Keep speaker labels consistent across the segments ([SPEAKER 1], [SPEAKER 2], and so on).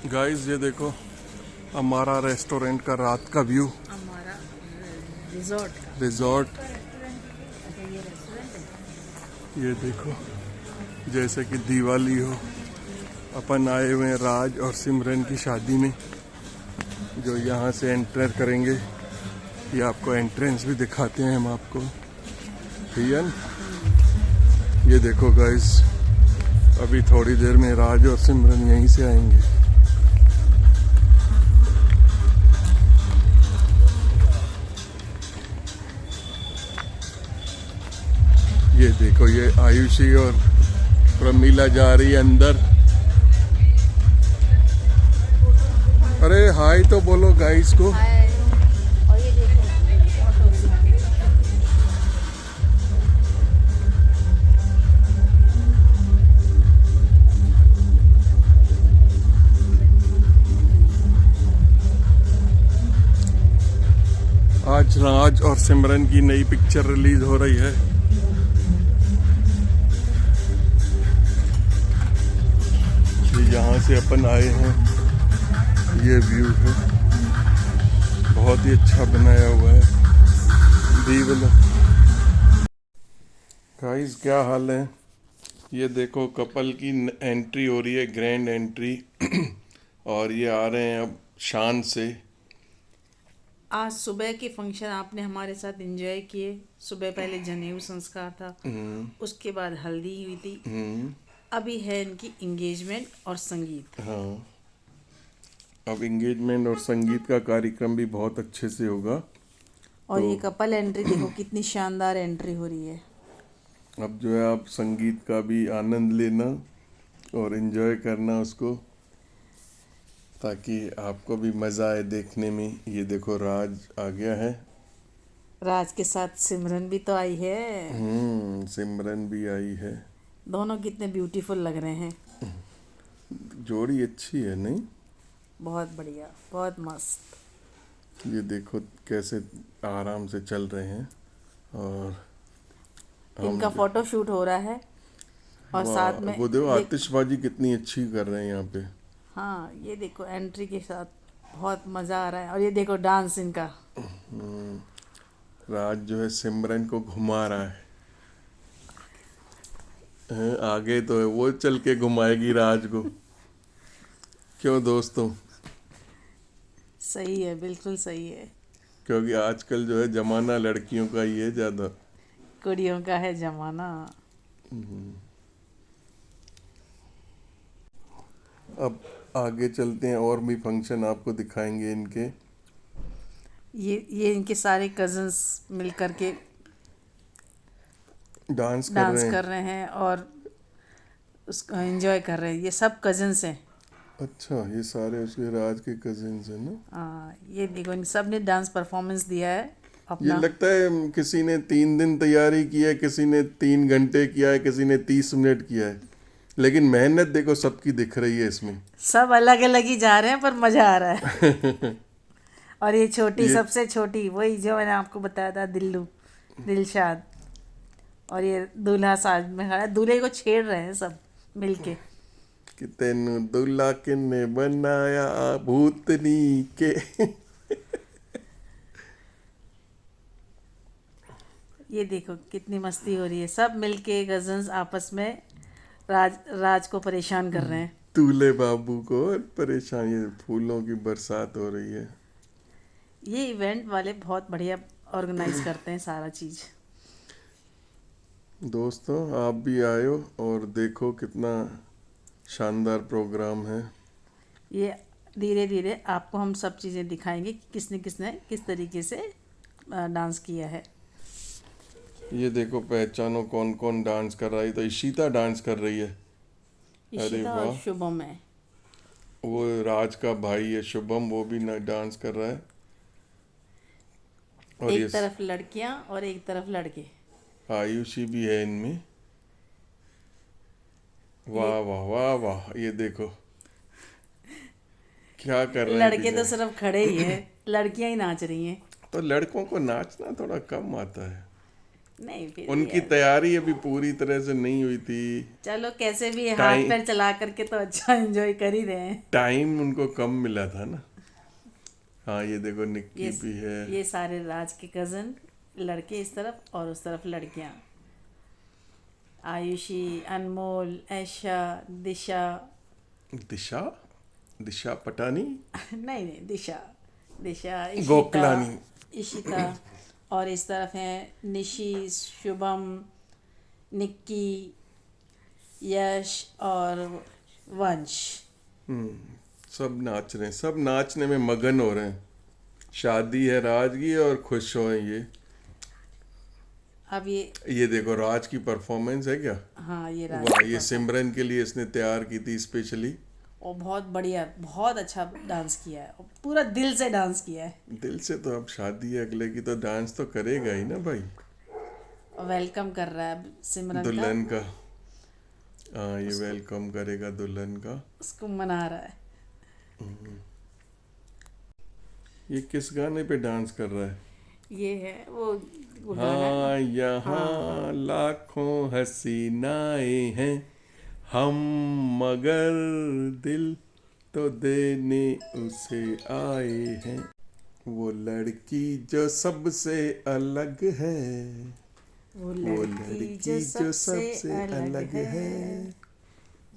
[SPEAKER 1] Guys ये देखो हमारा रेस्टोरेंट का रात का व्यू।
[SPEAKER 2] हमारा रिजॉर्ट का
[SPEAKER 1] रिजॉर्ट
[SPEAKER 2] अच्छा ये रेस्टोरेंट है।
[SPEAKER 1] ये देखो जैसे कि दिवाली हो। अपन आए हुए हैं राज और सिमरन की शादी में, जो यहाँ से एंटर करेंगे। ये आपको एंट्रेंस भी दिखाते हैं हम आपको, भैया। ये देखो गाइस, अभी थोड़ी देर में राज और सिमरन यहीं से आएंगे। ये देखो, ये आयुषी और प्रमीला जा रही है अंदर। अरे हाय तो बोलो गाइस को।
[SPEAKER 2] और ये देखो
[SPEAKER 1] आज राज और सिमरन की नई पिक्चर रिलीज हो रही है। यहाँ से अपन आए हैं, ये व्यू है, बहुत ही अच्छा बनाया हुआ है। गाइस क्या हाल है? ये देखो कपल की एंट्री हो रही है, ग्रैंड एंट्री। और ये आ रहे हैं अब शान से।
[SPEAKER 2] आज सुबह के फंक्शन आपने हमारे साथ एंजॉय किए। सुबह पहले जनेऊ संस्कार था, उसके बाद हल्दी हुई थी। अभी है इनकी एंगेजमेंट और संगीत।
[SPEAKER 1] हाँ, अब एंगेजमेंट और संगीत का कार्यक्रम भी बहुत अच्छे से होगा।
[SPEAKER 2] और ये कपल एंट्री देखो कितनी शानदार एंट्री हो रही है।
[SPEAKER 1] अब जो है आप संगीत का भी आनंद लेना और एंजॉय करना उसको, ताकि आपको भी मज़ा आए देखने में। ये देखो राज आ गया है।
[SPEAKER 2] राज के साथ सिमरन भी तो आई है।
[SPEAKER 1] सिमरन भी आई है।
[SPEAKER 2] दोनों कितने ब्यूटीफुल लग रहे हैं।
[SPEAKER 1] जोड़ी अच्छी है नहीं?
[SPEAKER 2] बहुत बढ़िया, बहुत मस्त।
[SPEAKER 1] ये देखो कैसे आराम से चल रहे हैं। और
[SPEAKER 2] इनका फोटो शूट हो रहा है और साथ में
[SPEAKER 1] वो देखो आतिशबाजी कितनी अच्छी कर रहे हैं यहाँ पे।
[SPEAKER 2] हाँ ये देखो एंट्री के साथ बहुत मज़ा आ रहा है। और ये देखो डांस इनका।
[SPEAKER 1] राज जो है सिमरन को घुमा रहा है। आगे तो है, वो चल के घुमाएगी राज को। क्यों दोस्तों?
[SPEAKER 2] सही है, बिल्कुल सही है।
[SPEAKER 1] क्योंकि आजकल जो है जमाना लड़कियों का ही है ज़्यादा।
[SPEAKER 2] कुड़ियों का है जमाना।
[SPEAKER 1] अब आगे चलते हैं और भी फंक्शन आपको दिखाएंगे इनके।
[SPEAKER 2] ये इनके सारे कजन्स मिल कर के
[SPEAKER 1] डांस
[SPEAKER 2] डांस
[SPEAKER 1] कर
[SPEAKER 2] कर रहे हैं और उसको एंजॉय कर रहे हैं। ये सब कजन्स हैं।
[SPEAKER 1] अच्छा, ये सारे उसके राज के कजिन्स हैं ना?
[SPEAKER 2] ये देखो इन सब ने डांस परफॉर्मेंस दिया है
[SPEAKER 1] ये
[SPEAKER 2] अपना।
[SPEAKER 1] लगता है किसी ने 3 दिन तैयारी की है, किसी ने 3 घंटे किया है, किसी ने 30 मिनट किया है, लेकिन मेहनत देखो सबकी दिख रही है इसमें।
[SPEAKER 2] सब अलग अलग ही जा रहे हैं पर मज़ा आ रहा है। और ये छोटी
[SPEAKER 1] ये
[SPEAKER 2] सबसे छोटी वही जो मैंने आपको बताया था, दिलशाद। और ये दूल्हा साज में खड़ा है, दूल्हे को छेड़ रहे हैं सब मिलके।
[SPEAKER 1] कि तेनू दुल्हा किन्ने बनाया भूतनी के।
[SPEAKER 2] ये देखो कितनी मस्ती हो रही है, सब मिलके कजन्स आपस में राज को परेशान कर रहे हैं।
[SPEAKER 1] दूल्हे बाबू को परेशान। ये फूलों की बरसात हो रही है।
[SPEAKER 2] ये इवेंट वाले बहुत बढ़िया ऑर्गेनाइज करते हैं सारा चीज़।
[SPEAKER 1] दोस्तों आप भी आयो और देखो कितना शानदार प्रोग्राम है।
[SPEAKER 2] ये धीरे धीरे आपको हम सब चीज़ें दिखाएंगे कि किसने किसने किस तरीके से डांस किया है।
[SPEAKER 1] ये देखो पहचानो कौन कौन डांस कर रहा है। तो इशिता डांस कर रही है। अरे
[SPEAKER 2] इशिता और
[SPEAKER 1] वाह।
[SPEAKER 2] शुभम है।
[SPEAKER 1] वो राज का भाई है शुभम, वो भी डांस कर रहा है। और
[SPEAKER 2] एक
[SPEAKER 1] ये
[SPEAKER 2] तरफ लड़कियां और एक तरफ लड़के।
[SPEAKER 1] आयुषी भी है इनमें। वाह वाह वाह वाह। ये देखो क्या कर रहे हैं
[SPEAKER 2] लड़के तो
[SPEAKER 1] पीछे।
[SPEAKER 2] सिर्फ खड़े ही हैं, लड़कियां ही नाच रही हैं।
[SPEAKER 1] तो लड़कों को नाचना थोड़ा कम आता है।
[SPEAKER 2] नहीं फिर
[SPEAKER 1] उनकी तैयारी अभी पूरी तरह से नहीं हुई थी।
[SPEAKER 2] चलो कैसे भी हाथ पैर चला करके तो अच्छा एंजॉय कर ही रहे हैं।
[SPEAKER 1] टाइम उनको कम मिला था ना। हाँ ये देखो निक्की भी है।
[SPEAKER 2] ये सारे राज के कजन लड़के इस तरफ और उस तरफ लड़कियां, आयुषी, अनमोल, ऐशा, दिशा।
[SPEAKER 1] दिशा दिशा पटानी
[SPEAKER 2] नहीं दिशा इशिता,
[SPEAKER 1] गोकलानी।
[SPEAKER 2] इशिता। और इस तरफ हैं निशी, शुभम, निक्की, यश और वंश।
[SPEAKER 1] सब नाच रहे हैं, सब नाचने में मगन हो रहे हैं। शादी है राज की और खुश हो ये।
[SPEAKER 2] अब
[SPEAKER 1] ये देखो राज की परफॉर्मेंस है क्या।
[SPEAKER 2] हाँ ये राज
[SPEAKER 1] वाह, ये सिमरन के लिए इसने तैयार की थी स्पेशली।
[SPEAKER 2] और बहुत बढ़िया, बहुत अच्छा डांस किया है, पूरा दिल से डांस किया है।
[SPEAKER 1] दिल से तो अब शादी है अगले की तो डांस तो करेगा ही ना भाई।
[SPEAKER 2] और वेलकम कर रहा है सिमरन
[SPEAKER 1] दुल्हन का। हाँ ये वेलकम करेगा दुल्हन का,
[SPEAKER 2] उसको मना रहा है।
[SPEAKER 1] ये किस गाने पे डांस कर रहा है।
[SPEAKER 2] ये है वो
[SPEAKER 1] हाँ यहाँ लाखों हसीनाएं हैं हम, मगर दिल तो देने उसे आए हैं। वो लड़की जो सबसे अलग है, वो लड़की जो सबसे अलग है,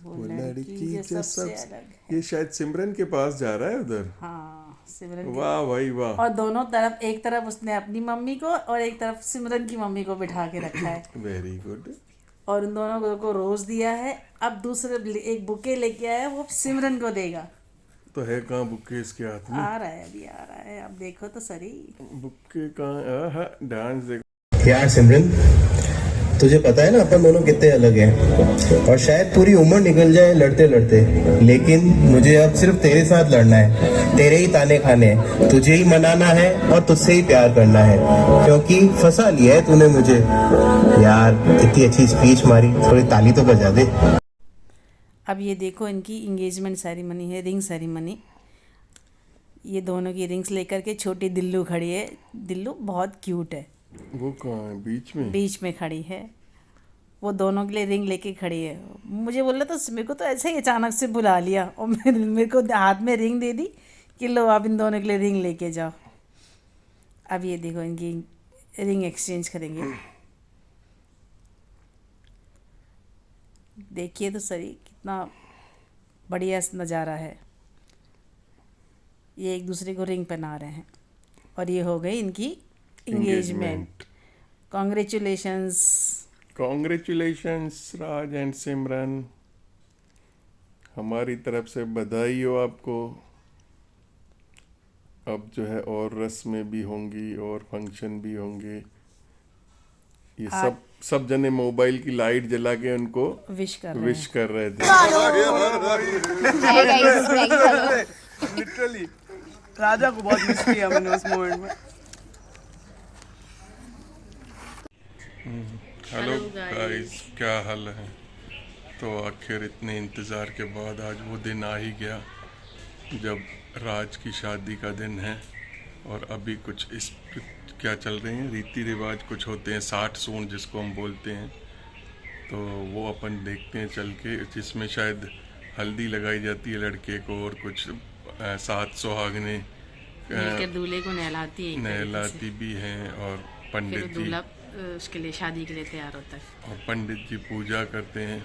[SPEAKER 1] वो लड़की जो सबसे। ये शायद सिमरन के पास जा रहा है उधर।
[SPEAKER 2] हाँ सिमरन।
[SPEAKER 1] वाह भाई वाह।
[SPEAKER 2] और दोनों तरफ, एक तरफ उसने अपनी मम्मी को और एक तरफ सिमरन की मम्मी को बिठा के रखा है।
[SPEAKER 1] Very good.
[SPEAKER 2] और उन दोनों को रोज दिया है। अब दूसरे एक बुके लेके आया है, वो सिमरन को देगा।
[SPEAKER 1] तो है कहाँ बुक्के इसके हाथ में।
[SPEAKER 2] आ रहा है, अभी आ रहा है, अब देखो तो सही।
[SPEAKER 1] बुक्के कहाँ। डांस देखो
[SPEAKER 3] यार सिमरन, तुझे पता है ना अपन दोनों कितने अलग हैं, और शायद पूरी उम्र निकल जाए लड़ते लड़ते, लेकिन मुझे अब सिर्फ तेरे साथ लड़ना है, तेरे ही ताने खाने हैं, तुझे ही मनाना है और तुझसे ही प्यार करना है, क्योंकि फंसा लिया है तूने मुझे। यार इतनी अच्छी स्पीच मारी, थोड़ी ताली तो बजा दे।
[SPEAKER 2] अब ये देखो इनकी इंगेजमेंट सेरेमनी है, रिंग सेरेमनी। ये दोनों की रिंग्स लेकर के छोटी दिल्लू खड़ी है। दिल्लू बहुत क्यूट है।
[SPEAKER 1] वो कहाँ है, बीच में।
[SPEAKER 2] बीच में खड़ी है, वो दोनों के लिए रिंग लेके खड़ी है। मुझे बोला तो मेरे को तो ऐसे ही अचानक से बुला लिया और मेरे को हाथ में रिंग दे दी कि लो आप इन दोनों के लिए रिंग लेके जाओ। अब ये देखो इनकी रिंग एक्सचेंज करेंगे। देखिए तो सही कितना बढ़िया नज़ारा है। ये एक दूसरे को रिंग पहना रहे हैं और ये हो गई इनकी engagement. Congratulations.
[SPEAKER 1] Congratulations Raj and Simran, हमारी तरफ से बधाई हो आपको। अब जो है और रस्में भी होंगी और फंक्शन भी होंगे। ये सब जने मोबाइल की लाइट जला के उनको विश कर रहे थे।
[SPEAKER 4] लिटरली राजा को बहुत मिस किया मैंने उस मोमेंट में।
[SPEAKER 1] हेलो गाइस, क्या हाल है। तो आखिर इतने इंतज़ार के बाद आज वो दिन आ ही गया जब राज की शादी का दिन है। और अभी कुछ इस क्या चल रहे हैं रीति रिवाज, कुछ होते हैं 60 सूंड जिसको हम बोलते हैं। तो वो अपन देखते हैं चल के, जिसमें शायद हल्दी लगाई जाती है लड़के को और कुछ 7 सुहागने
[SPEAKER 2] दूल्हे को
[SPEAKER 1] नहलाती भी हैं। और पंडित जी
[SPEAKER 2] उसके लिए, शादी के लिए तैयार होता है
[SPEAKER 1] और पंडित जी पूजा करते हैं।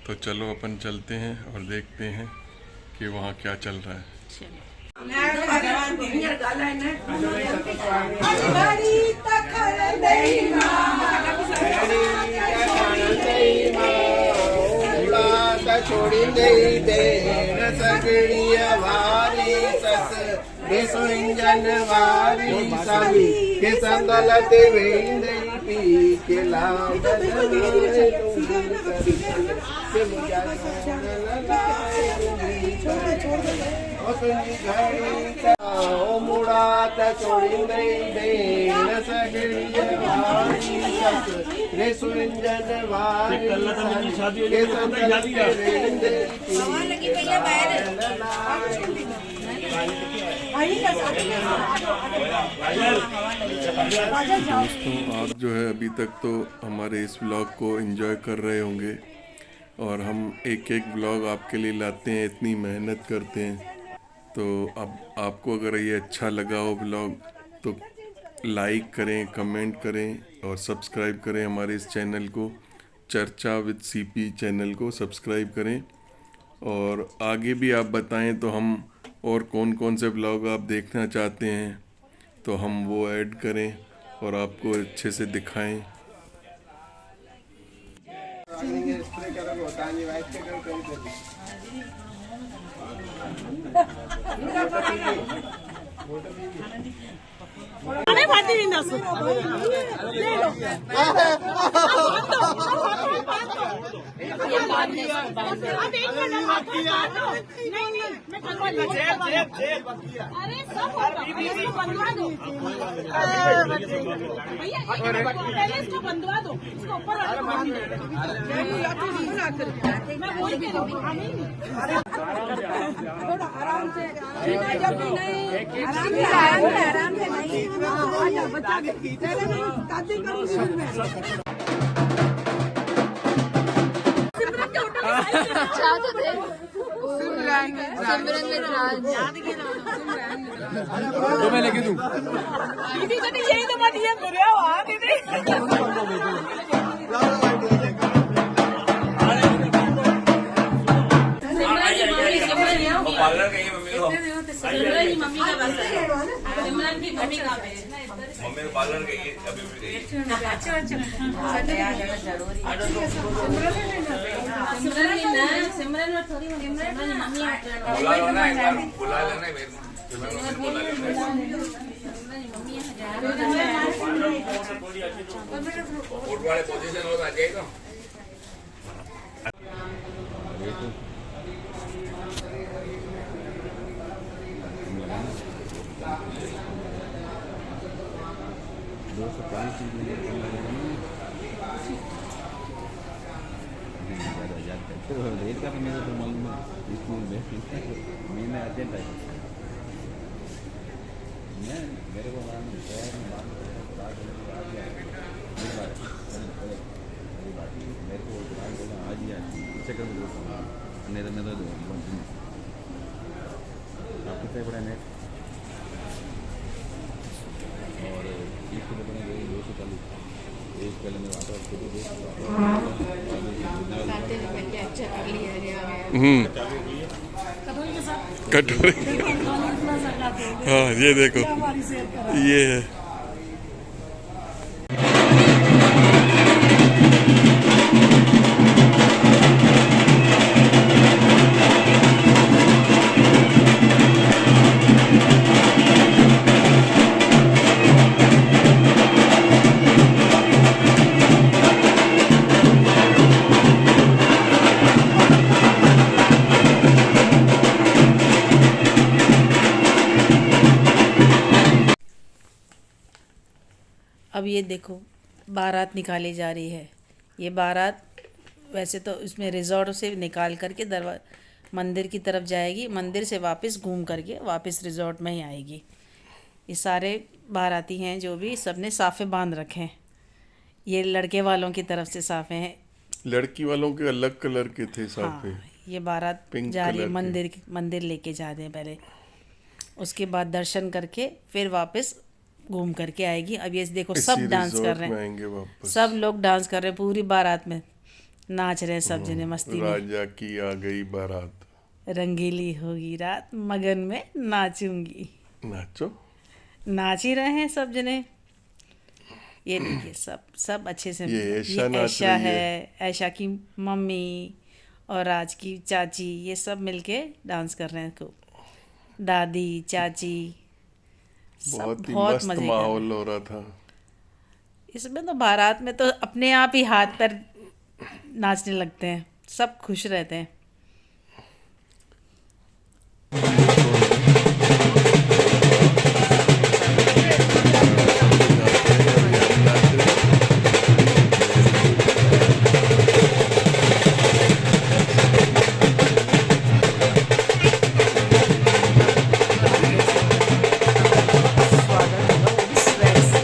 [SPEAKER 1] तो चलो अपन चलते हैं और देखते हैं कि वहाँ क्या चल रहा है।
[SPEAKER 3] छोड़ी गई देर सगड़ी वारी सस वारी सभी के संगलते वेंदई पी के लाभ ओ मुड़ात छोड़ी गई देर सगड़ी वारी सस रे सुरंजन वारी के संगलते वेंदई पी
[SPEAKER 1] दोस्तों, आप जो है अभी तक तो हमारे इस व्लॉग को एंजॉय कर रहे होंगे और हम एक एक व्लॉग आपके लिए लाते हैं, इतनी मेहनत करते हैं। तो अब आपको अगर ये अच्छा लगा हो व्लॉग तो लाइक करें, कमेंट करें और सब्सक्राइब करें हमारे इस चैनल को। चर्चा विद सीपी चैनल को सब्सक्राइब करें और आगे भी आप बताएं तो हम और कौन कौन से व्लॉग आप देखना चाहते हैं तो हम वो ऐड करें और आपको अच्छे से दिखाएं।
[SPEAKER 5] पहले इसको बंधवा दो, इसको ऊपर वाले को बांध दो। मैं वही कह रही हूँ, थोड़ा आराम से आराम से नहीं, बचा के ताज़ी करूँगी फिर मैं।
[SPEAKER 6] तो मैं लेके दूं।
[SPEAKER 5] दीदी तो यही तो बात ये बोल रहे हो हाँ दीदी।
[SPEAKER 6] पार्लर गई मम्मी को।
[SPEAKER 2] सिमरन की मम्मी का बस है। सिमरन की मम्मी का है।
[SPEAKER 6] मम्मी को पार्लर गई है, अभी भी गई है।
[SPEAKER 2] सिमरन और थोड़ी मम्मी
[SPEAKER 6] बुला लो ना एक बार, बुला लेना मेरे को। बुला लेना। वोट वाले पोजीशन हो तो आ जाएगा।
[SPEAKER 7] रेट का तो मेरे को मालूम है, स्कूल में महीने अर्जेंट है। मैं मेरे को मालूम है, शहर में मालूम है, मेरे को बोला आज ही आज सेकंड नहीं तो मैं तो आप कितने बड़ा नेट और एक किलो बने 240 एक पहले मैं आता
[SPEAKER 1] कटोरे। हाँ ये देखो, ये है।
[SPEAKER 2] अब ये देखो बारात निकाली जा रही है। ये बारात वैसे तो इसमें रिजॉर्ट से निकाल करके मंदिर की तरफ जाएगी, मंदिर से वापस घूम करके वापस रिजॉर्ट में ही आएगी। ये सारे बाराती हैं जो भी, सबने साफ़े बांध रखे हैं। ये लड़के वालों की तरफ से साफ़े हैं,
[SPEAKER 1] लड़की वालों के अलग कलर के थे साफे।
[SPEAKER 2] हाँ, ये बारात
[SPEAKER 1] पिंक
[SPEAKER 2] जा रही है,
[SPEAKER 1] कलर के।
[SPEAKER 2] मंदिर लेके जा रहे हैं पहले, उसके बाद दर्शन करके फिर वापस घूम करके आएगी। अब ये देखो सब
[SPEAKER 1] इसी
[SPEAKER 2] डांस कर
[SPEAKER 1] रिजॉर्ट
[SPEAKER 2] रहे
[SPEAKER 1] में
[SPEAKER 2] हैं,
[SPEAKER 1] आएंगे वापस।
[SPEAKER 2] सब लोग डांस कर रहे हैं, पूरी बारात में नाच रहे हैं सब जने मस्ती में।
[SPEAKER 1] राजा की आ गई बारात,
[SPEAKER 2] रंगीली होगी रात, मगन में नाचूंगी।
[SPEAKER 1] नाचो।
[SPEAKER 2] नाच ही रहे हैं सब जने। ये देखिए सब अच्छे से।
[SPEAKER 1] ये ऐशा नाच
[SPEAKER 2] ऐशा
[SPEAKER 1] रही
[SPEAKER 2] है, ऐशा की मम्मी और राज की चाची, ये सब मिलके डांस कर रहे हैं खूब। दादी, चाची, सब
[SPEAKER 1] बहुत ही
[SPEAKER 2] बहुत
[SPEAKER 1] मस्त
[SPEAKER 2] मजे कर रहे हैं।
[SPEAKER 1] माहौल हो रहा था।
[SPEAKER 2] इसमें तो बारात में तो अपने आप ही हाथ पैर नाचने लगते हैं, सब खुश रहते हैं। स्वागत होगा वो भी स्वेट से।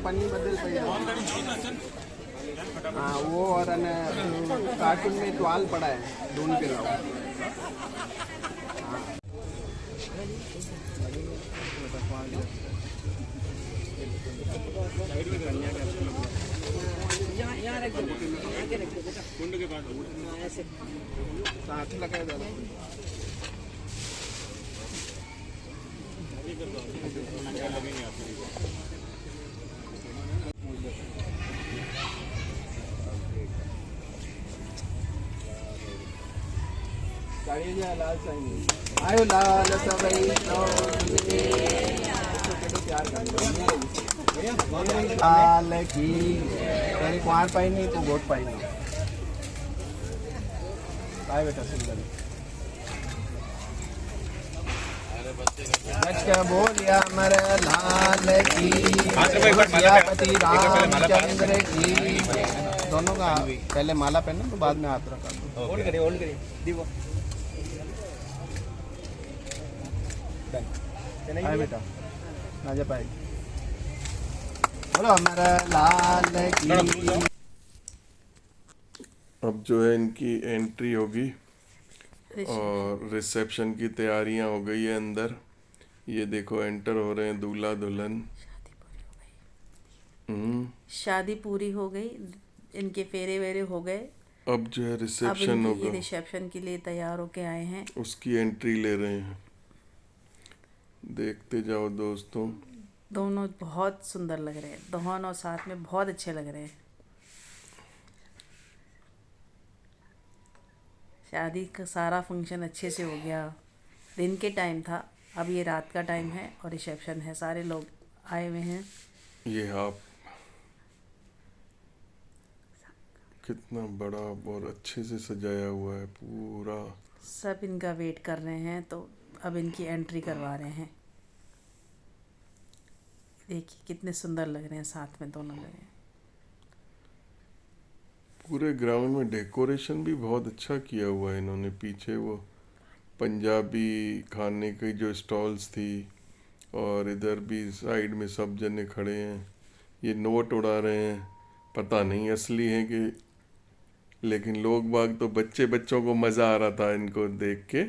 [SPEAKER 8] पन्नी बदल पड़ी हाँ वो और कार्टून में टवाल पड़ा है ढूंढ के लाओ साथ लगाए दादा लाल आयो लाल सबई लाल की तेरी कुआर पाई नहीं तो गोट पाई नहीं आए बेटा सुंदर बच के बोलिया मर लाल की सियापति रामचंद्र की दोनों का पहले माला पहनो तो बाद में हाथ रखा होल्ड करिए दीवो आए बेटा ना जा पाएगी बोलो हमारा लाल की
[SPEAKER 1] अब जो है इनकी एंट्री होगी और रिसेप्शन की तैयारियां हो गई है अंदर। ये देखो एंटर हो रहे हैं दूल्हा दुल्हन।
[SPEAKER 2] शादी पूरी हो गई, इनके फेरे वेरे हो गए।
[SPEAKER 1] अब जो है रिसेप्शन होगा,
[SPEAKER 2] रिसेप्शन के लिए तैयार होके आए हैं।
[SPEAKER 1] उसकी एंट्री ले रहे हैं। देखते जाओ दोस्तों।
[SPEAKER 2] दोनों बहुत सुंदर लग रहे हैं, दोनों साथ में बहुत अच्छे लग रहे हैं। शादी का सारा फंक्शन अच्छे से हो गया। दिन के टाइम था, अब ये रात का टाइम है और रिसेप्शन है। सारे लोग आए हुए हैं।
[SPEAKER 1] ये आप कितना बड़ा और अच्छे से सजाया हुआ है पूरा।
[SPEAKER 2] सब इनका वेट कर रहे हैं, तो अब इनकी एंट्री करवा रहे हैं। देखिए कितने सुंदर लग रहे हैं, साथ में दोनों लग रहे हैं।
[SPEAKER 1] पूरे ग्राउंड में डेकोरेशन भी बहुत अच्छा किया हुआ है इन्होंने। पीछे वो पंजाबी खाने की जो स्टॉल्स थी और इधर भी साइड में सब जने खड़े हैं। ये नोट उड़ा रहे हैं, पता नहीं असली है कि, लेकिन लोग बाग तो बच्चों को मज़ा आ रहा था इनको देख के,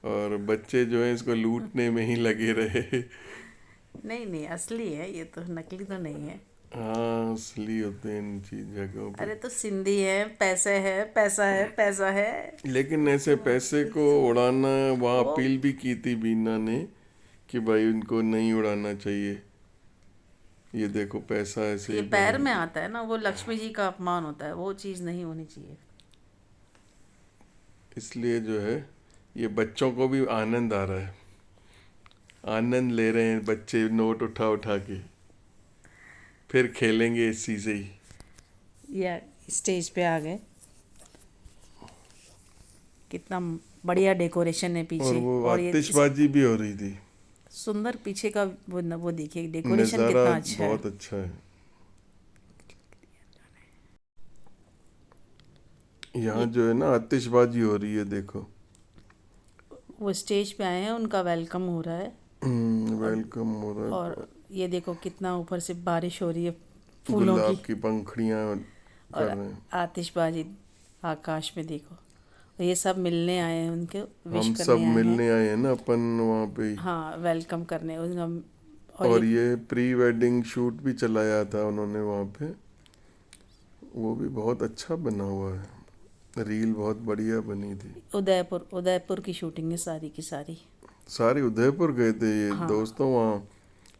[SPEAKER 1] और बच्चे जो हैं इसको लूटने में ही लगे रहे।
[SPEAKER 2] नहीं असली है ये, तो नकली तो नहीं है।
[SPEAKER 1] हाँ असली होते हैं इन चीज जगहों पे।
[SPEAKER 2] अरे तो सिंधी है, पैसे है, पैसा है, पैसा है।
[SPEAKER 1] लेकिन ऐसे पैसे को उड़ाना, वहाँ अपील भी की थी बीना ने कि भाई उनको नहीं उड़ाना चाहिए। ये देखो पैसा ऐसे
[SPEAKER 2] ये पैर में आता है ना, वो लक्ष्मी जी का अपमान होता है, वो चीज़ नहीं होनी चाहिए।
[SPEAKER 1] इसलिए जो है ये बच्चों को भी आनंद आ रहा है, आनंद ले रहे हैं बच्चे नोट उठा उठा के। फिर खेलेंगे इसी से ही।
[SPEAKER 2] या स्टेज पे आ गए, कितना बढ़िया डेकोरेशन है पीछे।
[SPEAKER 1] और वो आतिशबाजी भी हो रही थी।
[SPEAKER 2] सुंदर पीछे का वो देखिए डेकोरेशन कितना अच्छा है।
[SPEAKER 1] बहुत अच्छा है। यहाँ जो है ना आतिशबाजी हो रही है, देखो।
[SPEAKER 2] वो स्टेज पे आए हैं, उनका वेलकम हो रहा है।
[SPEAKER 1] वेलकम हो रहा है।
[SPEAKER 2] और ये देखो कितना ऊपर से बारिश हो रही है फूलों
[SPEAKER 1] की पंखुड़ियाँ कर रहे हैं।
[SPEAKER 2] आतिशबाजी आकाश में देखो। और ये सब मिलने आए हैं, उनके विश
[SPEAKER 1] हम
[SPEAKER 2] करने
[SPEAKER 1] सब
[SPEAKER 2] आए
[SPEAKER 1] मिलने आए हैं ना अपन वहाँ पे।
[SPEAKER 2] हाँ वेलकम करने उनका।
[SPEAKER 1] और ये प्री वेडिंग शूट भी चलाया था उन्होंने वहाँ पे, वो भी बहुत अच्छा बना हुआ है। रील बहुत बढ़िया बनी थी।
[SPEAKER 2] उदयपुर की शूटिंग है सारी की सारी
[SPEAKER 1] उदयपुर गए थे ये। हाँ। दोस्तों वहाँ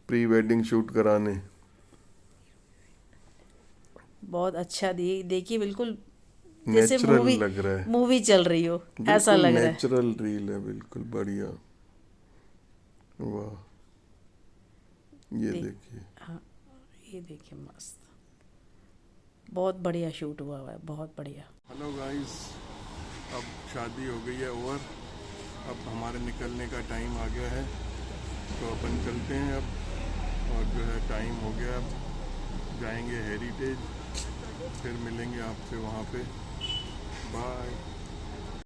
[SPEAKER 1] प्री वेडिंग शूट कराने। बहुत
[SPEAKER 2] अच्छा देखिए, बिल्कुल जैसे
[SPEAKER 1] नेचुरल लग रहा है,
[SPEAKER 2] मूवी चल रही हो ऐसा लग रहा है।
[SPEAKER 1] नेचुरल रील है, बिल्कुल बढ़िया। वाह ये देखिए।
[SPEAKER 2] हाँ ये देखिए मस्त, बहुत बढ़िया शूट हुआ है, बहुत बढ़िया।
[SPEAKER 1] हेलो गाइस, अब शादी हो गई है ओवर। अब हमारे निकलने का टाइम आ गया है, तो अपन चलते हैं अब। और जो है टाइम हो गया, अब जाएंगे हेरिटेज, फिर मिलेंगे आपसे वहाँ पे। बाय।